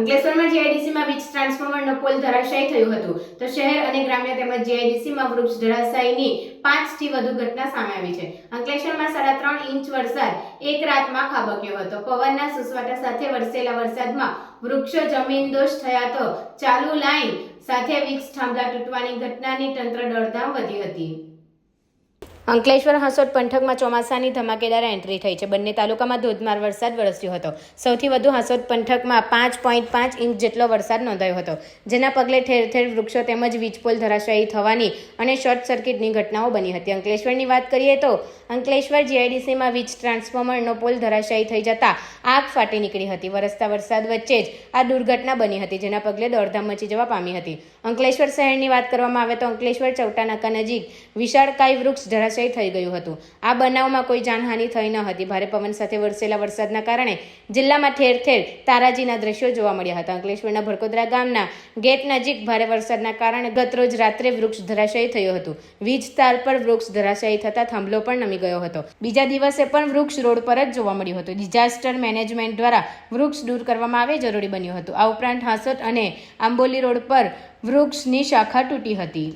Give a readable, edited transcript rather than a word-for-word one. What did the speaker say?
અંકલેશ્વરમાં જીઆઈડીસીમાં વીજ ટ્રાન્સફોર્મરનો પોલ ધરાશાયી થયું હતું તો શહેર અને ગ્રામ્ય તેમજ જીઆઈડીસીમાં વૃક્ષ ધરાશાયીની 5 થી વધુ ઘટના સામે આવી છે। અંકલેશ્વરમાં 3.5 ઇંચ વરસાદ એક રાતમાં ખાબક્યો હતો। પવનના સુસવાટા સાથે વરસેલા વરસાદમાં વૃક્ષો જમીનદોષ થયા તો ચાલુ લાઈન સાથે વીજ થાંભલા તૂટવાની ઘટનાની તંત્ર દોડધામ વધી હતી। અંકલેશ્વર હાંસોટ પંથકમાં ચોમાસાની ધમાકેદાર એન્ટ્રી થઈ છે। બંને તાલુકામાં ધોધમાર વરસાદ વરસ્યો હતો। સૌથી વધુ હાંસોટ પંથકમાં 5.5 ઇંચ જેટલો વરસાદ નોંધાયો હતો, જેના પગલે ઠેર ઠેર વૃક્ષો તેમજ વીજપોલ ધરાશાયી થવાની અને શોર્ટ સર્કિટની ઘટનાઓ બની હતી। અંકલેશ્વરની વાત કરીએ તો અંકલેશ્વર જીઆઈડીસીમાં વીજ ટ્રાન્સફોર્મરનો પોલ ધરાશાયી થઈ જતા આગ ફાટી નીકળી હતી। વરસતા વરસાદ વચ્ચે જ આ દુર્ઘટના બની હતી, જેના પગલે દોડધામ મચી જવા પામી હતી। અંકલેશ્વર શહેરની વાત કરવામાં આવે તો અંકલેશ્વર ચૌટા નાકા નજીક વિશાળકાય વૃક્ષ ધરાશાયી થઈ ગયું હતું। આ બનાવમાં કોઈ જાનહાનિ થઈ ન હતી। ભારે પવન સાથે વરસેલા વરસાદના કારણે જિલ્લામાં ઠેર ઠેર તારાજીના દ્રશ્યો જોવા મળ્યા હતા। અંકલેશ્વરના ભડકોદરા ગામના ગેટ નજીક ભારે વરસાદના કારણે ગતરોજ રાત્રે વૃક્ષ ધરાશાયી થયું હતું। વીજ તાર પર વૃક્ષ ધરાશાયી થતા થાંભલો પણ નમી ગયો હતો। બીજા દિવસે પણ વૃક્ષ રોડ પર જ જોવા મળ્યું હતું। ડિઝાસ્ટર મેનેજમેન્ટ દ્વારા વૃક્ષ દૂર કરવામાં આવે જરૂરી બન્યું હતું। આ ઉપરાંત હાંસોટ અને આંબોલી રોડ પર વૃક્ષની શાખા તૂટી હતી।